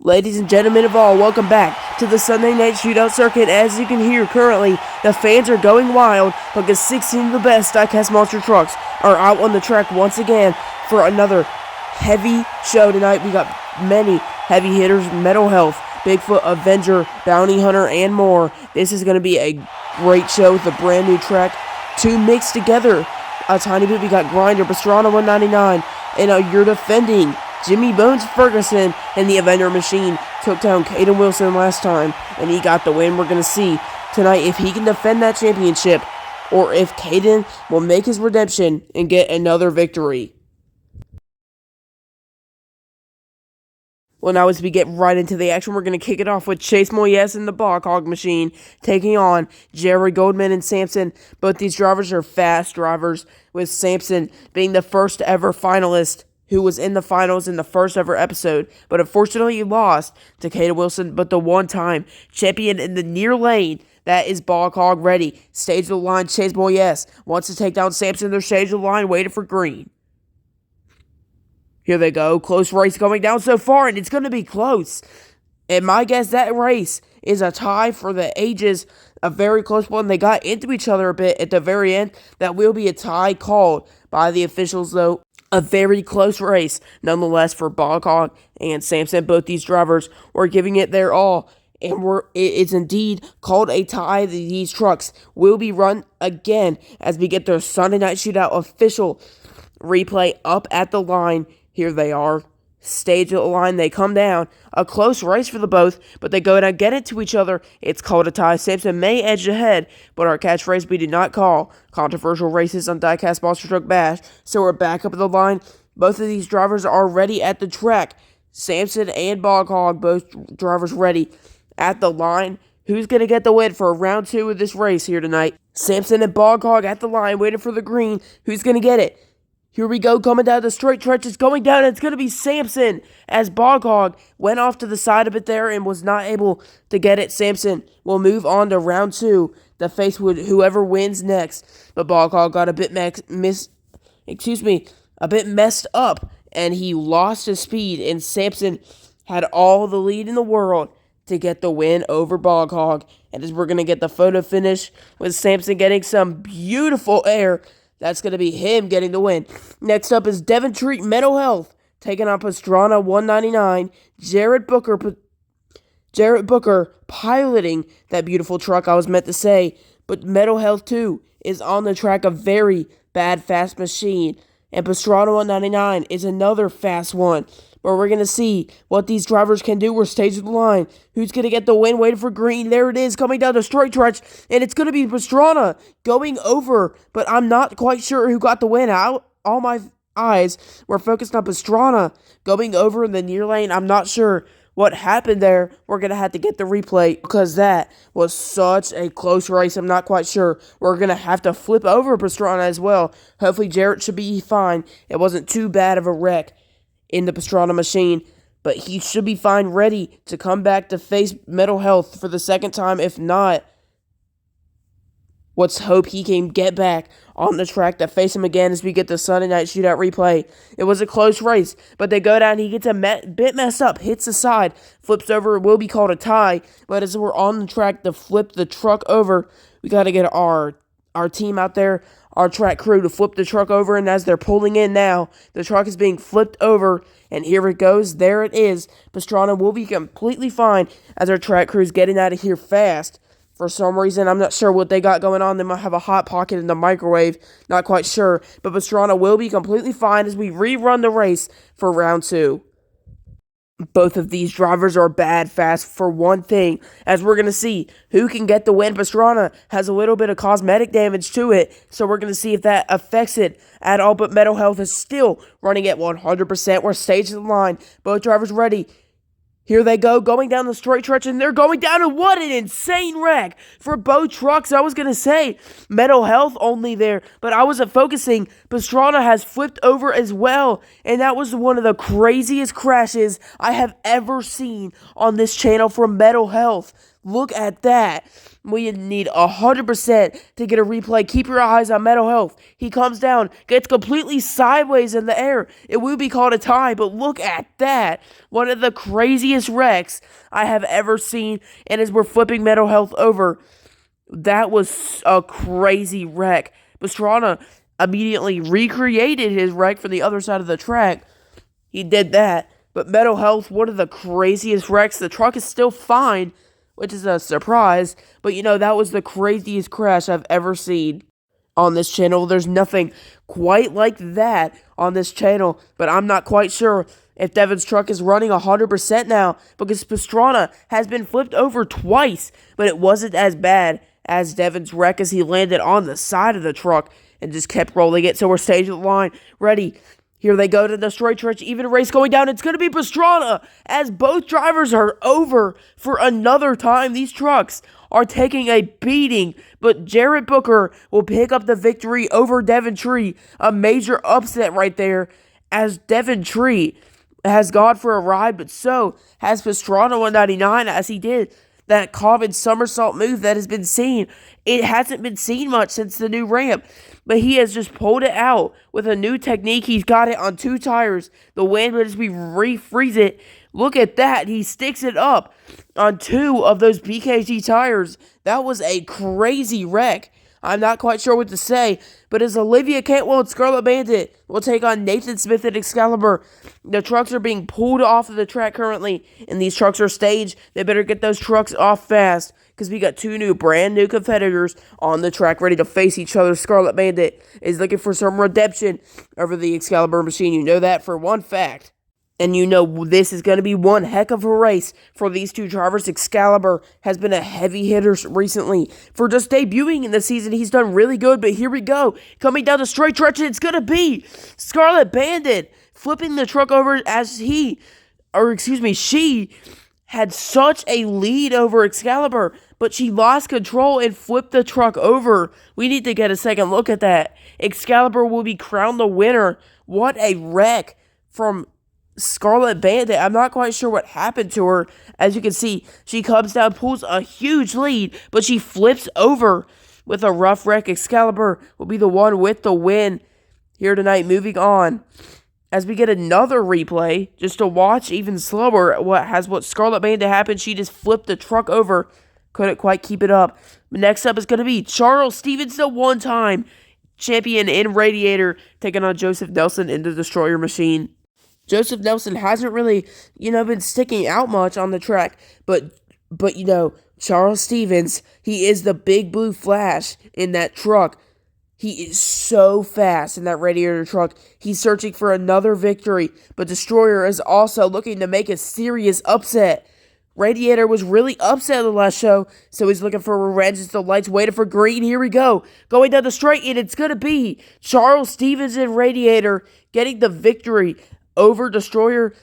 Ladies and gentlemen of all, welcome back to the Sunday Night Shootout circuit. As you can hear currently, the fans are going wild because 16 of the best Diecast monster trucks are out on the track once again for another heavy show tonight. We got many heavy hitters, Metal Health, Bigfoot, Avenger, Bounty Hunter, and more. This is going to be a great show with a brand new track to mix together a tiny bit. We got Grinder, Pastrana 199, and you're defending Jimmy Bones Ferguson, and the Avenger Machine took down Caden Wilson last time, and he got the win. We're going to see tonight if he can defend that championship, or if Caden will make his redemption and get another victory. Well, now as we get right into the action, we're going to kick it off with Chase Moyes and the Blackhawk Machine taking on Jared Goldman and Sampson. Both these drivers are fast drivers, with Sampson being the first ever finalist who was in the finals in the first ever episode, but unfortunately he lost to Caden Wilson. But the one-time champion in the near lane, that is Blackhawk ready. Stage the line, Chase Moyes wants to take down Sampson. They're stage the line, waiting for green. Here they go, close race going down so far, and it's going to be close. And my guess, that race is a tie for the ages, a very close one. They got into each other a bit at the very end. That will be a tie called by the officials, though. A very close race, nonetheless, for Blackhawk and Sampson. Both these drivers were giving it their all, and it's indeed called a tie. These trucks will be run again as we get their Sunday Night Shootout official replay up at the line. Here they are. Stage at the line, they come down. A close race for the both, but they go down, get into each other. It's called a tie. Sampson may edge ahead, but our catchphrase we did not call controversial races on Diecast Monster Truck Bash. So we're back up at the line. Both of these drivers are ready at the track. Sampson and Blackhawk, both drivers ready at the line. Who's going to get the win for round 2 of this race here tonight? Sampson and Blackhawk at the line, waiting for the green. Who's going to get it? Here we go, coming down the straight stretch. It's going down, and it's going to be Sampson as Blackhawk went off to the side of it there and was not able to get it. Sampson will move on to round 2 to face whoever wins next. But Blackhawk got a bit a bit messed up, and he lost his speed, and Sampson had all the lead in the world to get the win over Blackhawk. And as we're going to get the photo finish with Sampson getting some beautiful air, that's going to be him getting the win. Next up is Devon Treat Mental Health taking on Pastrana 199. Jared Booker piloting that beautiful truck, I was meant to say. But Mental Health 2 is on the track, a very bad fast machine. And Pastrana 199 is another fast one. But we're going to see what these drivers can do. We're staging the line. Who's going to get the win? Waiting for green. There it is, coming down the straight stretch. And it's going to be Pastrana going over. But I'm not quite sure who got the win out. All my eyes were focused on Pastrana going over in the near lane. I'm not sure what happened there. We're going to have to get the replay because that was such a close race. I'm not quite sure. We're going to have to flip over Pastrana as well. Hopefully Jarrett should be fine. It wasn't too bad of a wreck in the Pastrana machine, but he should be fine, ready to come back to face Mental Health for the second time. If not, let's hope he can get back on the track to face him again as we get the Sunday Night Shootout replay. It was a close race, but they go down, he gets a bit messed up, hits the side, flips over. It will be called a tie, but as we're on the track to flip the truck over, we got to get our team out there, our track crew, to flip the truck over. And as they're pulling in now, the truck is being flipped over, and here it goes. There it is. Pastrana will be completely fine as our track crew is getting out of here fast. For some reason, I'm not sure what they got going on. They might have a hot pocket in the microwave. Not quite sure. But Pastrana will be completely fine as we rerun the race for round 2. Both of these drivers are bad fast for one thing, as we're going to see who can get the win. Pastrana has a little bit of cosmetic damage to it, so we're going to see if that affects it at all. But Mental Health is still running at 100%. We're staging the line. Both drivers ready. Here they go, going down the straight stretch, and they're going down, and what an insane wreck for both trucks. I was going to say Mental Health only there, but I wasn't focusing. Pastrana has flipped over as well, and that was one of the craziest crashes I have ever seen on this channel from Mental Health. Look at that. We need 100% to get a replay. Keep your eyes on Mental Health. He comes down, gets completely sideways in the air. It will be called a tie, but look at that. One of the craziest wrecks I have ever seen. And as we're flipping Mental Health over, that was a crazy wreck. Pastrana immediately recreated his wreck from the other side of the track. He did that. But Mental Health, one of the craziest wrecks. The truck is still fine, which is a surprise. But, that was the craziest crash I've ever seen on this channel. There's nothing quite like that on this channel. But I'm not quite sure if Devin's truck is running 100% now, because Pastrana has been flipped over twice. But it wasn't as bad as Devin's wreck, as he landed on the side of the truck and just kept rolling it. So we're staging the line. Ready. Here they go to the straight stretch, even race going down. It's going to be Pastrana as both drivers are over for another time. These trucks are taking a beating, but Jared Booker will pick up the victory over Devin Tree. A major upset right there, as Devin Tree has gone for a ride, but so has Pastrana 199, as he did that common somersault move that has been seen. It hasn't been seen much since the new ramp, but he has just pulled it out with a new technique. He's got it on 2 tires. The wind would just be refreeze it. Look at that. He sticks it up on 2 of those BKG tires. That was a crazy wreck. I'm not quite sure what to say, but as Olivia Cantwell and Scarlet Bandit will take on Nathan Smith and Excalibur, the trucks are being pulled off of the track currently, and these trucks are staged. They better get those trucks off fast, because we got 2 brand new competitors on the track ready to face each other. Scarlet Bandit is looking for some redemption over the Excalibur machine. You know that for one fact. And this is going to be one heck of a race for these 2 drivers. Excalibur has been a heavy hitter recently. For just debuting in the season, he's done really good. But here we go. Coming down the straight stretch, it's going to be Scarlet Bandit flipping the truck over, as she had such a lead over Excalibur, but she lost control and flipped the truck over. We need to get a second look at that. Excalibur will be crowned the winner. What a wreck from Scarlet Bandit. I'm not quite sure what happened to her. As you can see, she comes down, pulls a huge lead, but she flips over with a rough wreck. Excalibur will be the one with the win here tonight. Moving on, as we get another replay, just to watch even slower what Scarlet Bandit happened. She just flipped the truck over. Couldn't quite keep it up. But next up is going to be Charles Stevens, the one-time champion in Radiator, taking on Joseph Nelson in the Destroyer machine. Joseph Nelson hasn't really, been sticking out much on the track, but Charles Stevens, he is the big blue flash in that truck. He is so fast in that Radiator truck. He's searching for another victory, but Destroyer is also looking to make a serious upset. Radiator was really upset the last show, so he's looking for revenge. As the lights waiting for green. Here we go. Going down the straight, and it's going to be Charles Stevens and Radiator getting the victory over Destroyer.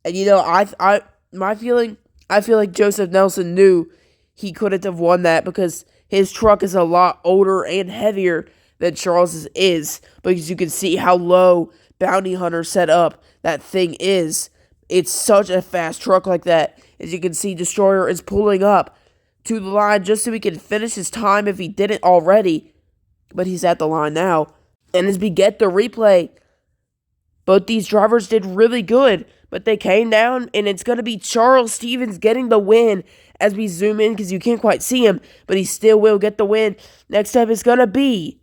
And I feel like Joseph Nelson knew he couldn't have won that, because his truck is a lot older and heavier than Charles's is, because you can see how low Bounty Hunter set up that thing is. It's such a fast truck like that. As you can see, Destroyer is pulling up to the line just so he can finish his time if he didn't already, but he's at the line now. And as we get the replay, both these drivers did really good, but they came down, and it's going to be Charles Stevens getting the win as we zoom in, because you can't quite see him, but he still will get the win. Next up is going to be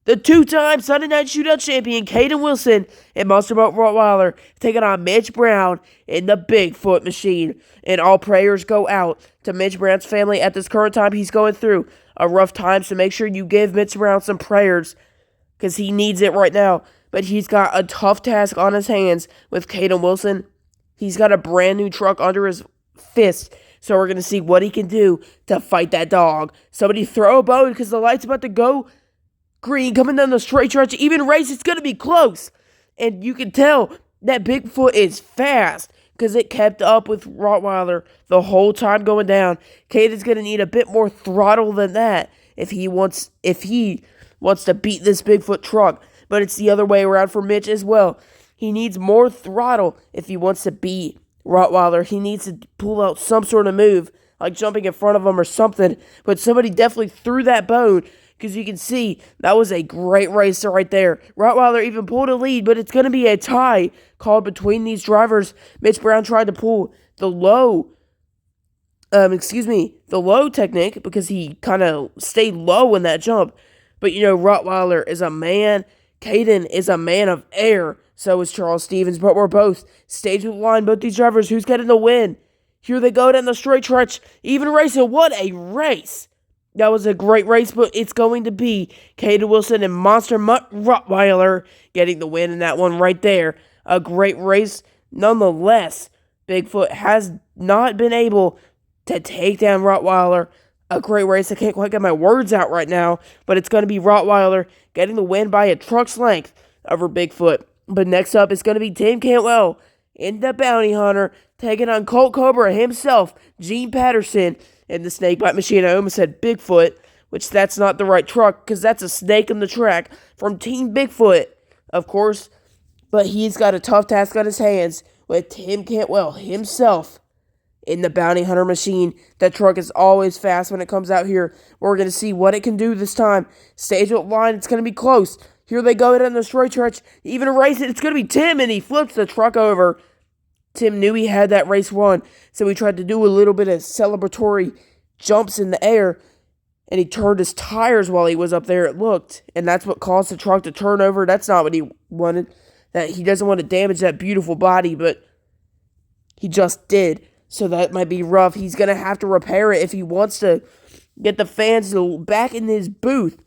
the 2-time Sunday Night Shootout champion, Caden Wilson, and Monster Boat Rottweiler, taking on Mitch Brown in the Bigfoot machine. And all prayers go out to Mitch Brown's family at this current time. He's going through a rough time, so make sure you give Mitch Brown some prayers, because he needs it right now. But he's got a tough task on his hands with Caden Wilson. He's got a brand new truck under his fist, so we're going to see what he can do to fight that dog. Somebody throw a bone, because the light's about to go green. Coming down the straight stretch, even race, it's going to be close. And you can tell that Bigfoot is fast, because it kept up with Rottweiler the whole time going down. Caden's going to need a bit more throttle than that if he wants to beat this Bigfoot truck. But it's the other way around for Mitch as well. He needs more throttle if he wants to beat Rottweiler. He needs to pull out some sort of move like jumping in front of him or something, but somebody definitely threw that bone. Because you can see that was a great race right there. Rottweiler even pulled a lead, but it's going to be a tie called between these drivers. Mitch Brown tried to pull the low technique because he kind of stayed low in that jump. But Rottweiler is a man. Caden is a man of air. So is Charles Stevens. But we're both stage with the line. Both these drivers, who's getting the win? Here they go down the straight stretch. Even racing. What a race! That was a great race, but it's going to be Caden Wilson and Monster Mutt Rottweiler getting the win in that one right there. A great race. Nonetheless, Bigfoot has not been able to take down Rottweiler. A great race. I can't quite get my words out right now, but it's going to be Rottweiler getting the win by a truck's length over Bigfoot. But next up, it's going to be Tim Cantwell in the Bounty Hunter taking on Colt Cobra himself, Gene Patterson, in the Snakebite Machine. I almost said Bigfoot, which that's not the right truck because that's a snake on the track from Team Bigfoot, of course. But he's got a tough task on his hands with Tim Cantwell himself in the Bounty Hunter Machine. That truck is always fast when it comes out here. We're going to see what it can do this time. Stage with line, it's going to be close. Here they go down the straight stretch. Even a race it, it's going to be Tim, and he flips the truck over. Tim knew he had that race won, so he tried to do a little bit of celebratory jumps in the air, and he turned his tires while he was up there, it looked, and that's what caused the truck to turn over. That's not what he wanted. That he doesn't want to damage that beautiful body, but he just did, so that might be rough. He's going to have to repair it if he wants to get the fans back in his booth,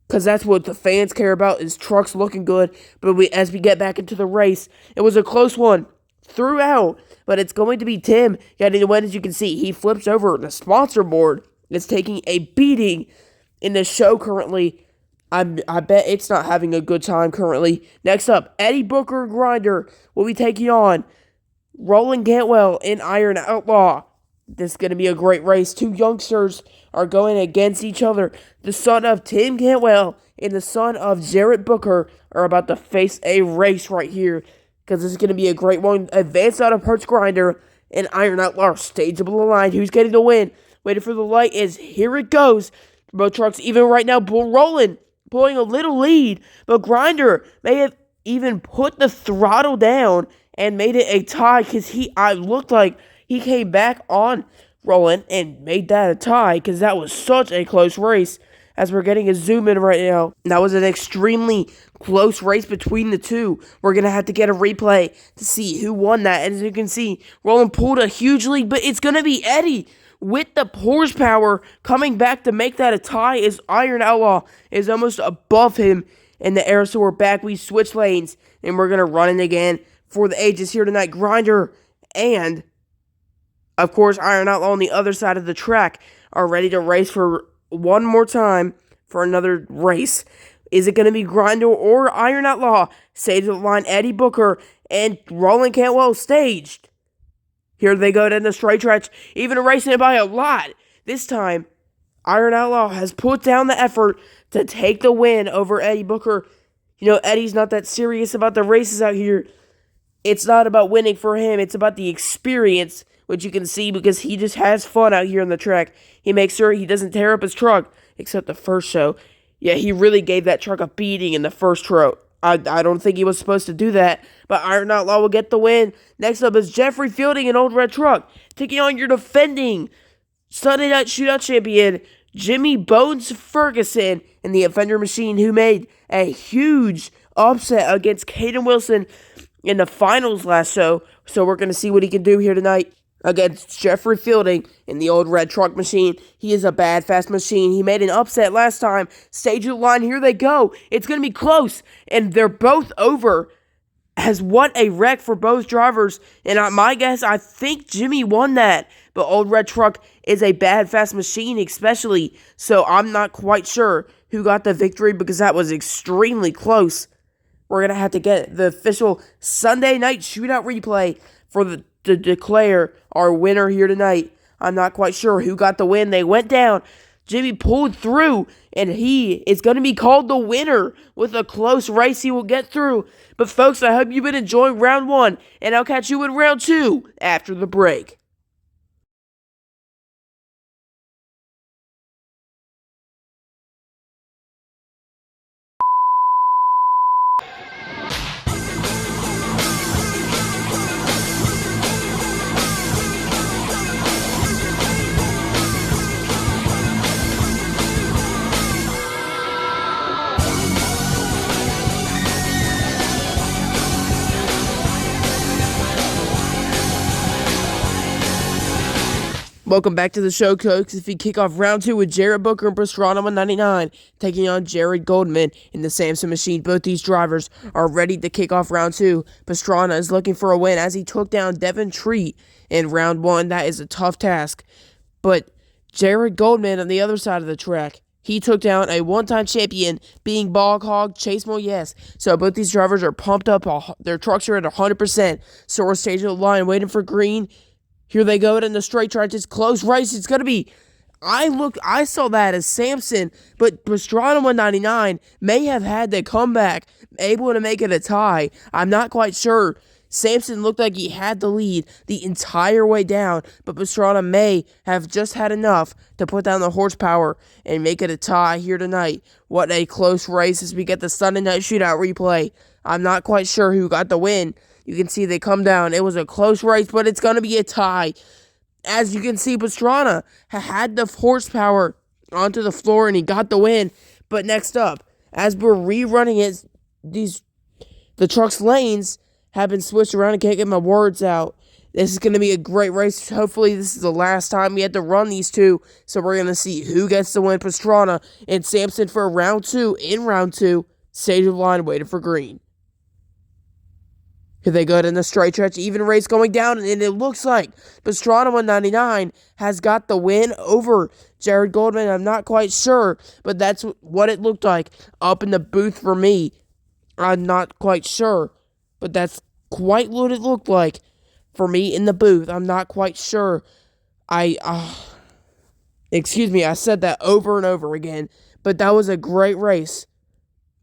because that's what the fans care about, is trucks looking good. But as we get back into the race, it was a close one throughout, but it's going to be Tim getting the win. As you can see, he flips over the sponsor board. It's taking a beating in the show currently. I bet it's not having a good time currently. Next up, Eddie Booker and Grinder will be taking on Roland Cantwell and Iron Outlaw. This is going to be a great race. Two youngsters are going against each other. The son of Tim Cantwell and the son of Jarrett Booker are about to face a race right here, because this is going to be a great one. Advanced Out of Hertz Grinder and Iron Outlaw stageable line. Who's getting the win? Waiting for the light is here it goes. Both trucks even right now rolling, pulling a little lead. But Grinder may have even put the throttle down and made it a tie, because I looked like he came back on Roland and made that a tie, because that was such a close race. As we're getting a zoom in right now, that was an extremely close race between the two. We're going to have to get a replay to see who won that. And as you can see, Roland pulled a huge lead, but it's going to be Eddie with the horsepower coming back to make that a tie, as Iron Outlaw is almost above him in the air. So we're back. We switch lanes, and we're going to run it again for the ages here tonight. Grinder and, of course, Iron Outlaw on the other side of the track are ready to race for one more time for another race. Is it going to be Grinder or Iron Outlaw? Stage the line, Eddie Booker and Roland Cantwell staged. Here they go down the straight stretch, even racing it by a lot. This time, Iron Outlaw has put down the effort to take the win over Eddie Booker. Eddie's not that serious about the races out here. It's not about winning for him. It's about the experience, which you can see because he just has fun out here on the track. He makes sure he doesn't tear up his truck, except the first show. Yeah, he really gave that truck a beating in the first show. I don't think he was supposed to do that, but Iron Outlaw will get the win. Next up is Jeffrey Fielding, an old red truck, taking on your defending Sunday Night Shootout champion, Jimmy Bones Ferguson, in the Offender Machine, who made a huge upset against Caden Wilson in the finals last show. So we're going to see what he can do here tonight against Jeffrey Fielding in the old red truck machine. He is a bad, fast machine. He made an upset last time. Stage of the line, here they go. It's going to be close, and they're both over. As what a wreck for both drivers. And my guess, I think Jimmy won that. But old red truck is a bad, fast machine especially. So I'm not quite sure who got the victory because that was extremely close. We're going to have to get the official Sunday Night Shootout replay to declare our winner here tonight. I'm not quite sure who got the win. They went down. Jimmy pulled through, and he is going to be called the winner with a close race he will get through. But folks, I hope you've been enjoying round 1, and I'll catch you in round 2 after the break. Welcome back to the show, folks. If you kick off round 2 with Jared Booker and Pastrana 199 taking on Jared Goldman in the Samson machine. Both these drivers are ready to kick off round 2. Pastrana is looking for a win as he took down Devin Treat in round 1. That is a tough task. But Jared Goldman on the other side of the track, he took down a one-time champion being Bog Hog Chase Moyes. So both these drivers are pumped up. Their trucks are at 100%. So we're staging the line, waiting for green. Here they go in the straight track. It's close race. It's going to be... I saw that as Samson, but Pastrana 199 may have had the comeback, able to make it a tie. I'm not quite sure. Samson looked like he had the lead the entire way down, but Pastrana may have just had enough to put down the horsepower and make it a tie here tonight. What a close race as we get the Sunday Night Shootout replay. I'm not quite sure who got the win. You can see they come down. It was a close race, but it's going to be a tie. As you can see, Pastrana had the horsepower onto the floor, and he got the win. But next up, as we're rerunning it, the truck's lanes have been switched around. I can't get my words out. This is going to be a great race. Hopefully, this is the last time we had to run these two. So we're going to see who gets the win. Pastrana and Samson for round 2. In round 2, stage of the line, waiting for green. Here they go in the straight stretch, even race going down, and it looks like Pastrana 199 has got the win over Jared Goldman. I'm not quite sure, but that's what it looked like up in the booth for me. I'm not quite sure, but that's quite what it looked like for me in the booth. I'm not quite sure. Excuse me, I said that over and over again, but that was a great race.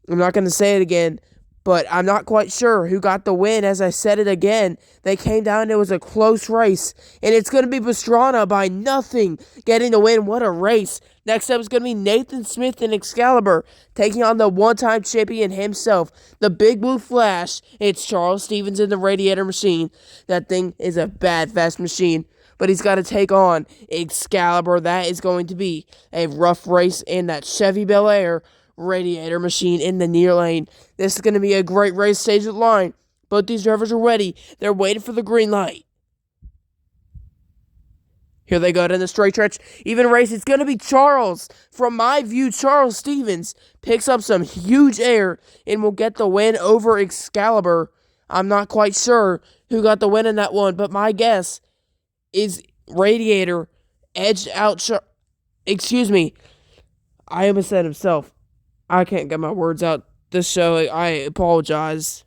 I'm not going to say it again. But I'm not quite sure who got the win. As I said it again, they came down. It was a close race. And it's going to be Pastrana by nothing getting the win. What a race. Next up is going to be Nathan Smith and Excalibur taking on the one-time champion himself, the Big Blue Flash. It's Charles Stevens in the Radiator Machine. That thing is a bad, fast machine. But he's got to take on Excalibur. That is going to be a rough race in that Chevy Bel Air Radiator Machine in the near lane. This is going to be a great race. Stage of the line. Both these drivers are ready. They're waiting for the green light. Here they go in the straight stretch. Even race. It's going to be Charles. From my view, Charles Stevens picks up some huge air and will get the win over Excalibur. I'm not quite sure who got the win in that one, but my guess is Radiator edged out. Excuse me. I almost said himself. I can't get my words out this show. I apologize.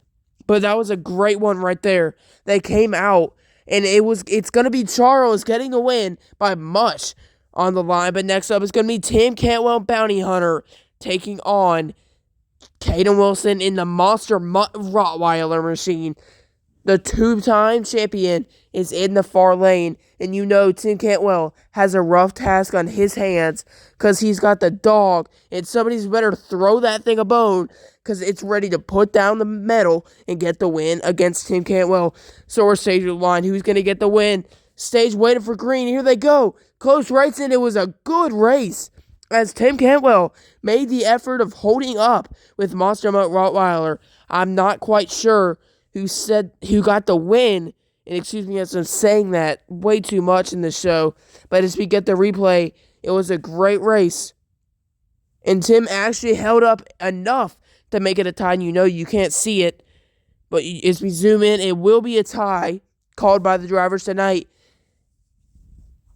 But that was a great one right there. They came out, and it's going to be Charles getting the win by much on the line. But next up is going to be Tim Cantwell Bounty Hunter taking on Caden Wilson in the Monster Rottweiler Machine. The two-time champion is in the far lane, and you know Tim Cantwell has a rough task on his hands because he's got the dog, and somebody's better throw that thing a bone because it's ready to put down the medal and get the win against Tim Cantwell. So we're staging the line. Who's going to get the win? Stage waiting for green. Here they go. Close race, and it was a good race as Tim Cantwell made the effort of holding up with Monster Rottweiler. I'm not quite sure who got the win, and excuse me as I'm saying that way too much in the show, but as we get the replay, it was a great race, and Tim actually held up enough to make it a tie. And you know you can't see it, but as we zoom in, it will be a tie called by the drivers tonight.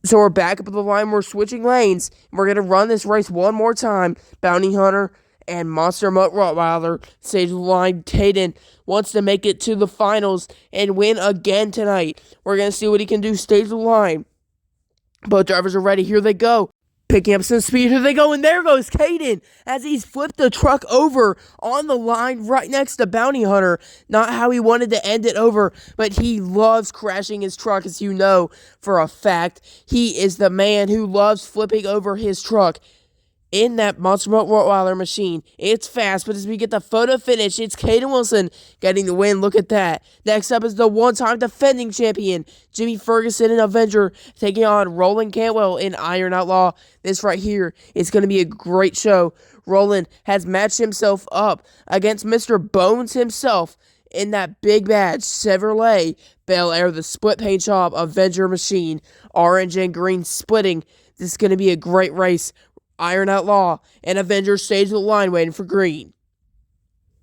So we're back up at the line, we're switching lanes, and we're going to run this race one more time. Bounty Hunter and Monster Mutt Rottweiler stage of the line. Caden wants to make it to the finals and win again tonight. We're going to see what he can do. Stage of the line. Both drivers are ready. Here they go. Picking up some speed. Here they go. And there goes Caden as he's flipped the truck over on the line right next to Bounty Hunter. Not how he wanted to end it over, but he loves crashing his truck, as you know for a fact. He is the man who loves flipping over his truck in that Monster Rottweiler machine. It's fast, but as we get the photo finish, it's Caden Wilson getting the win. Look at that. Next up is the one-time defending champion, Jimmy Ferguson in Avenger, taking on Roland Cantwell in Iron Outlaw. This right here is going to be a great show. Roland has matched himself up against Mr. Bones himself in that big bad Chevrolet Bel Air, the split paint job Avenger machine, orange and green splitting. This is going to be a great race. Iron Outlaw and Avenger stage the line waiting for green.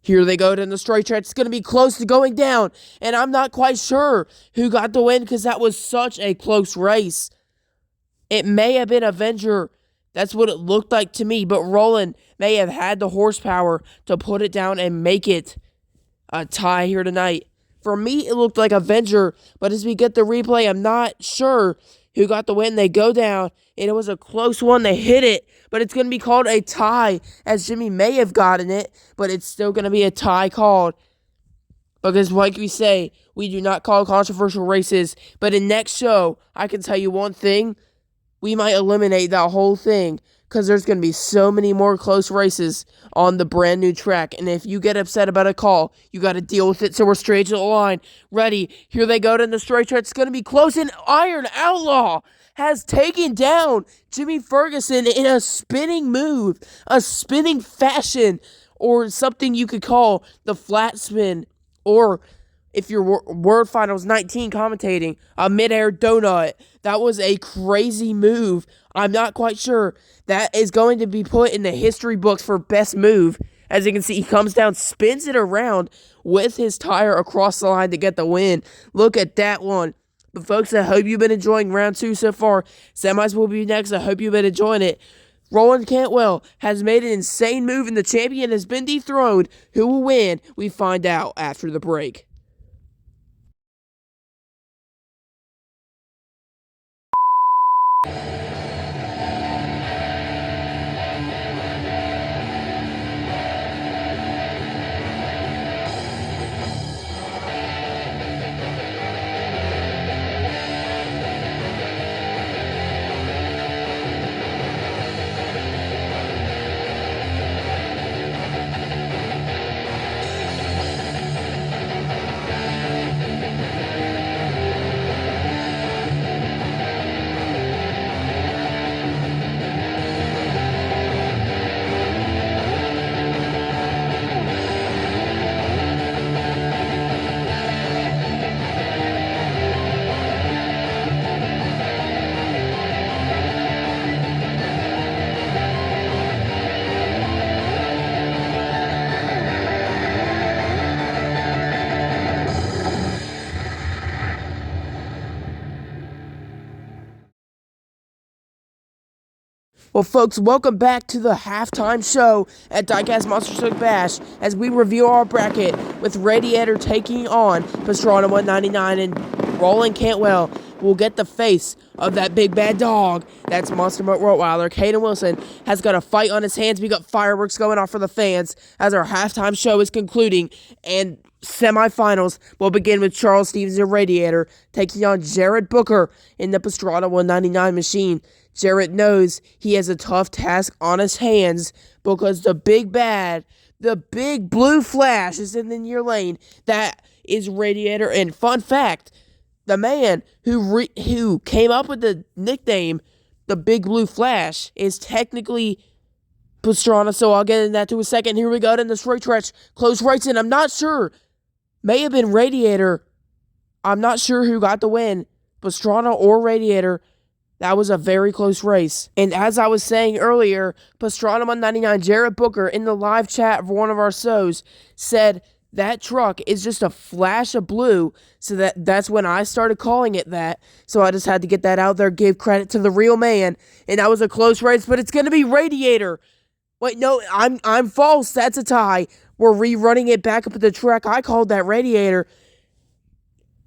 Here they go to the straight track. It's going to be close to going down, and I'm not quite sure who got the win because that was such a close race. It may have been Avenger. That's what it looked like to me, but Roland may have had the horsepower to put it down and make it a tie here tonight. For me, it looked like Avenger, but as we get the replay, I'm not sure who got the win. They go down, and it was a close one. They hit it, but it's going to be called a tie, as Jimmy may have gotten it, but it's still going to be a tie called. Because like we say, we do not call controversial races, but in next show, I can tell you one thing, we might eliminate that whole thing, because there's going to be so many more close races on the brand new track. And if you get upset about a call, you got to deal with it. So we're straight to the line. Ready. Here they go to the straight track. It's going to be close. And Iron Outlaw has taken down Jimmy Ferguson in a spinning move, a spinning fashion, or something you could call the flat spin, or if your Word Finals 19 commentating, a midair donut. That was a crazy move. I'm not quite sure. That is going to be put in the history books for best move. As you can see, he comes down, spins it around with his tire across the line to get the win. Look at that one. But folks, I hope you've been enjoying round 2 so far. Semis will be next. I hope you've been enjoying it. Roland Cantwell has made an insane move and the champion has been dethroned. Who will win? We find out after the break. Well, folks, welcome back to the halftime show at Diecast Monster Truck Bash as we review our bracket with Radiator taking on Pastrana 199, and Roland Cantwell will get the face of that big bad dog. That's Monster Mutt Rottweiler. Caden Wilson has got a fight on his hands. We got fireworks going off for the fans as our halftime show is concluding, and semifinals will begin with Charles Stevens and Radiator taking on Jared Booker in the Pastrana 199 machine. Jared knows he has a tough task on his hands because the big bad, the big blue flash is in the near lane. That is Radiator. And fun fact, the man who came up with the nickname, the Big Blue Flash, is technically Pastrana, so I'll get into that to a second. Here we go in the straight stretch. Close race, and I'm not sure. May have been Radiator. I'm not sure who got the win, Pastrana or Radiator. That was a very close race. And as I was saying earlier, Pastrana 199, Jared Booker, in the live chat of one of our shows, said that truck is just a flash of blue. So that's when I started calling it that. So I just had to get that out there, give credit to the real man. And that was a close race, but it's going to be Radiator. Wait, no, I'm false. That's a tie. We're rerunning it back up at the track. I called that Radiator.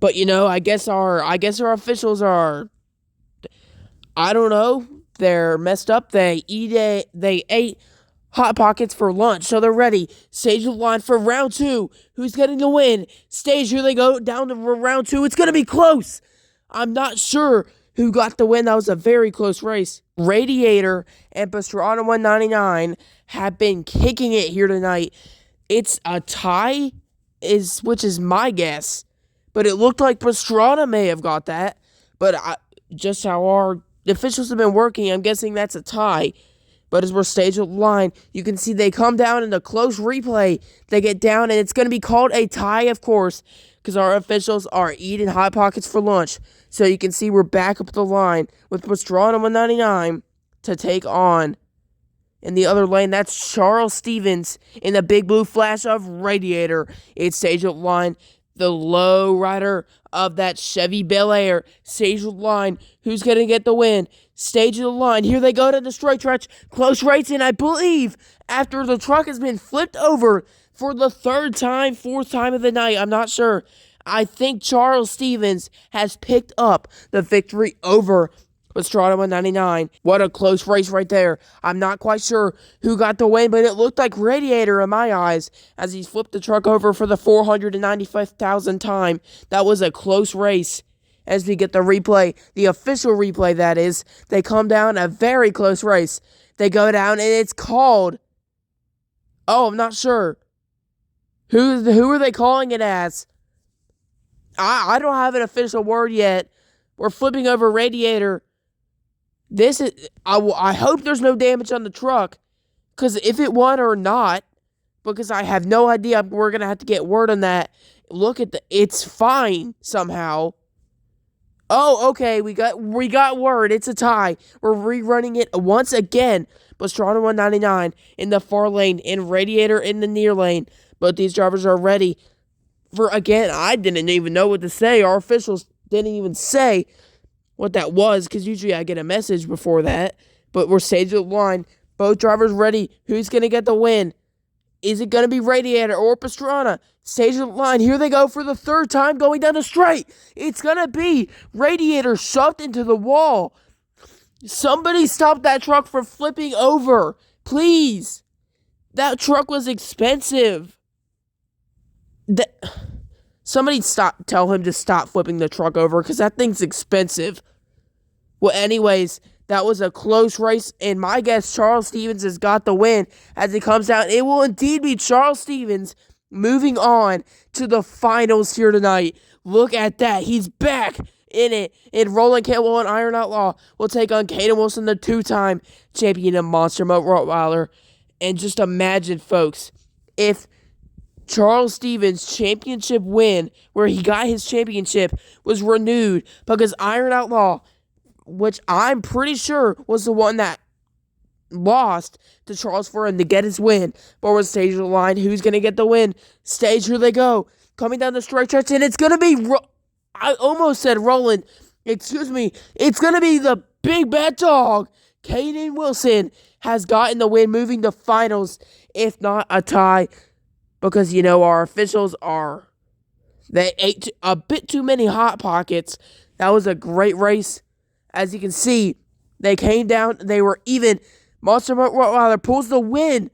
But you know, I guess our officials are, I don't know, they're messed up. They ate Hot Pockets for lunch, so they're ready. Stage the line for round 2. Who's getting the win? Stage, here they go down to round 2. It's going to be close. I'm not sure who got the win. That was a very close race. Radiator and Pastrana 199 have been kicking it here tonight. It's a tie, which is my guess. But it looked like Pastrana may have got that. But just how our the officials have been working, I'm guessing that's a tie. But as we're staged at the line, you can see they come down in a close replay. They get down, and it's going to be called a tie, of course, because our officials are eating Hot Pockets for lunch. So you can see we're back up the line with Pastrana 199 to take on. In the other lane, that's Charles Stevens in the Big Blue Flash of Radiator. It's staged at line. The low rider of that Chevy Bel Air. Stage of the line. Who's going to get the win? Stage of the line. Here they go to the straight stretch. Close race, and I believe after the truck has been flipped over for the third time, fourth time of the night, I'm not sure. I think Charles Stevens has picked up the victory over Pastrana 199. What a close race right there. I'm not quite sure who got the win, but it looked like Radiator in my eyes as he flipped the truck over for the 495,000th time. That was a close race. As we get the replay, the official replay that is, they come down a very close race. They go down and it's called, I'm not sure. Who are they calling it as? I don't have an official word yet. We're flipping over Radiator. This is, I hope there's no damage on the truck, because if it won or not, because I have no idea, we're going to have to get word on that. Look at it's fine somehow. Oh, okay, we got word. It's a tie. We're rerunning it once again. Pastrana 199 in the far lane, and Radiator in the near lane. Both these drivers are ready for, again, I didn't even know what to say. Our officials didn't even say what that was, because usually I get a message before that. But we're staged at line. Both drivers ready. Who's going to get the win? Is it going to be Radiator or Pastrana? Stage of the line. Here they go for the third time going down the straight. It's going to be Radiator shoved into the wall. Somebody stop that truck from flipping over. Please. That truck was expensive. Somebody tell him to stop flipping the truck over, because that thing's expensive. Well, anyways, that was a close race, and my guess, Charles Stevens has got the win as it comes down. It will indeed be Charles Stevens moving on to the finals here tonight. Look at that. He's back in it. And Roland Campbell and Iron Outlaw will take on Caden Wilson, the two-time champion of Monster Mode Rottweiler. And just imagine, folks, if Charles Stevens' championship win, where he got his championship, was renewed, because Iron Outlaw, which I'm pretty sure was the one that lost to Charles for him to get his win. But we're stage of the line. Who's going to get the win? Stage, here they go. Coming down the straight stretch, and it's going to be, I almost said Roland. Excuse me. It's going to be the big bad dog. Caden Wilson has gotten the win, moving to finals, if not a tie. Because, our officials they ate a bit too many Hot Pockets. That was a great race. As you can see, they came down, they were even. Monster Rottweiler pulls the win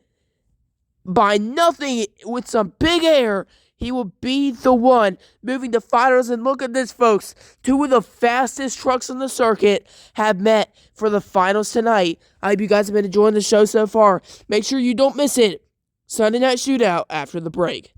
by nothing with some big air. He will be the one moving to finals. And look at this, folks. Two of the fastest trucks on the circuit have met for the finals tonight. I hope you guys have been enjoying the show so far. Make sure you don't miss it. Sunday Night Shootout after the break.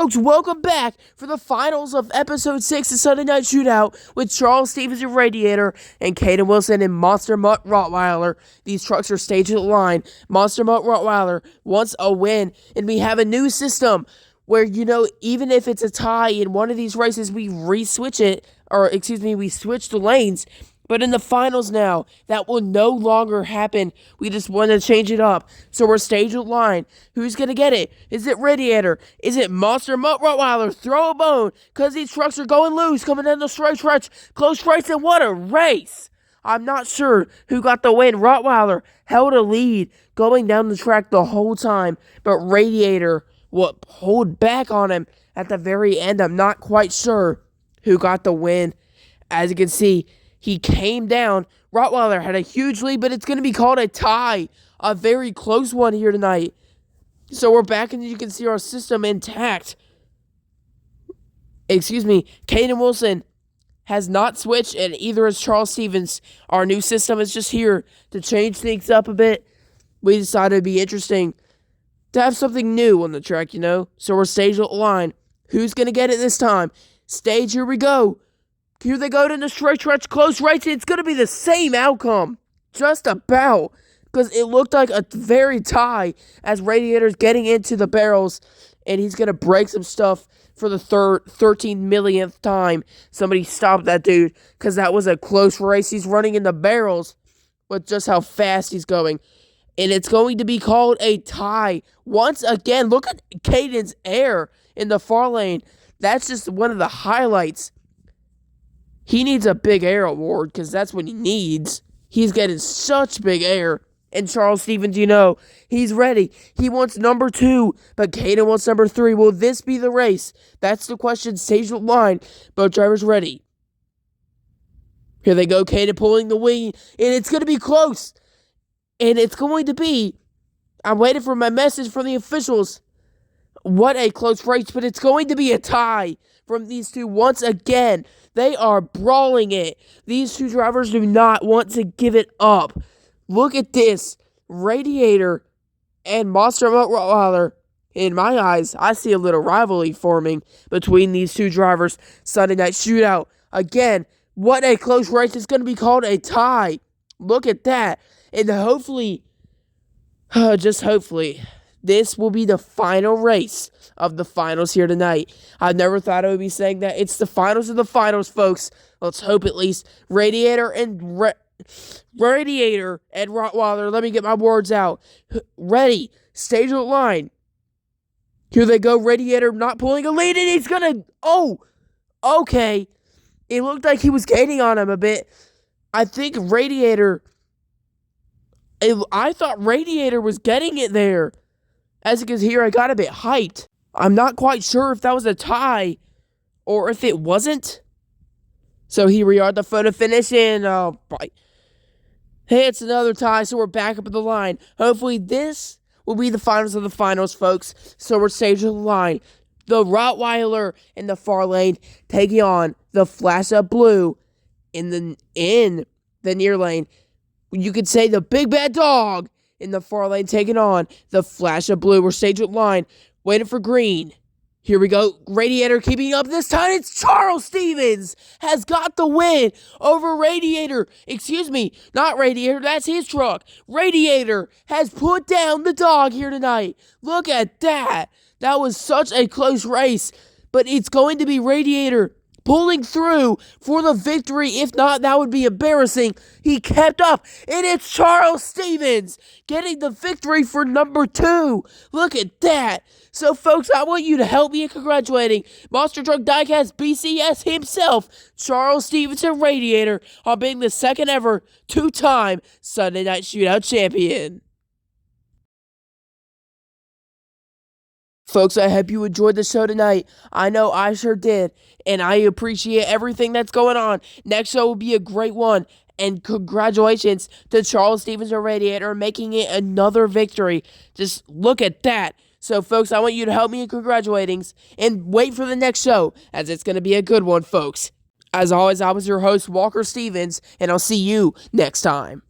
folks, welcome back for the finals of episode 6 of Sunday Night Shootout with Charles Stevens and Radiator and Caden Wilson and Monster Mutt Rottweiler. These trucks are staged at the line. Monster Mutt Rottweiler wants a win, and we have a new system where, even if it's a tie in one of these races, we we switch the lanes. But in the finals now, that will no longer happen. We just want to change it up. So we're staged at line. Who's going to get it? Is it Radiator? Is it Monster Mutt Rottweiler? Throw a bone, because these trucks are going loose, coming down the straight stretch. Close race, and what a race! I'm not sure who got the win. Rottweiler held a lead going down the track the whole time, but Radiator pulled back on him at the very end. I'm not quite sure who got the win. As you can see, he came down. Rottweiler had a huge lead, but it's going to be called a tie. A very close one here tonight. So we're back, and you can see our system intact. Caden Wilson has not switched, and either is Charles Stevens. Our new system is just here to change things up a bit. We decided it'd be interesting to have something new on the track, So we're staged at the line. Who's going to get it this time? Stage, here we go. Here they go to the straight stretch, close race. It's going to be the same outcome. Just about. Because it looked like a very tie as Radiator's getting into the barrels. And he's going to break some stuff for the 13 millionth time. Somebody stop that dude. Because that was a close race. He's running in the barrels with just how fast he's going. And it's going to be called a tie. Once again, look at Caden's air in the far lane. That's just one of the highlights. He needs a big air award, because that's what he needs. He's getting such big air. And Charles Stevens, he's ready. He wants number 2, but Caden wants number 3. Will this be the race? That's the question. Stage the line. Both drivers ready. Here they go. Caden pulling the wing, and it's going to be close. And it's going to be, I'm waiting for my message from the officials. What a close race, but it's going to be a tie from these two once again. They are brawling it. These two drivers do not want to give it up. Look at this. Radiator and Monster Mutt Rottweiler. In my eyes, I see a little rivalry forming between these two drivers. Sunday Night Shootout. Again, what a close race. It's going to be called a tie. Look at that. And hopefully, just hopefully, this will be the final race of the finals here tonight. I never thought I would be saying that. It's the finals of the finals, folks. Let's hope at least. Radiator and Rottweiler. Let me get my words out. Ready. Stage the line. Here they go. Radiator not pulling a lead, and he's gonna. Oh, okay. It looked like he was gaining on him a bit. I think Radiator. I thought Radiator was getting it there. As you can hear, I got a bit hyped. I'm not quite sure if that was a tie or if it wasn't. So here we are at the photo finish, and hey, it's another tie, so we're back up at the line. Hopefully this will be the finals of the finals, folks. So we're staging the line. The Rottweiler in the far lane taking on the Flash of Blue in the near lane. You could say the Big Bad Dog in the far lane taking on the Flash of Blue. We're staged at line, waiting for green. Here we go. Radiator keeping up this time. It's Charles Stevens has got the win over Radiator. Excuse me, not Radiator. That's his truck. Radiator has put down the dog here tonight. Look at that. That was such a close race. But it's going to be Radiator pulling through for the victory. If not, that would be embarrassing. He kept up, and it's Charles Stevens getting the victory for number 2. Look at that. So, folks, I want you to help me in congratulating Monster Truck Diecast BCS himself, Charles Stevens and Radiator, on being the second ever 2-time Sunday Night Shootout champion. Folks, I hope you enjoyed the show tonight. I know I sure did, and I appreciate everything that's going on. Next show will be a great one, and congratulations to Charles Stevens and Radiator making it another victory. Just look at that. So, folks, I want you to help me in congratulating and wait for the next show, as it's going to be a good one, folks. As always, I was your host, Walker Stevens, and I'll see you next time.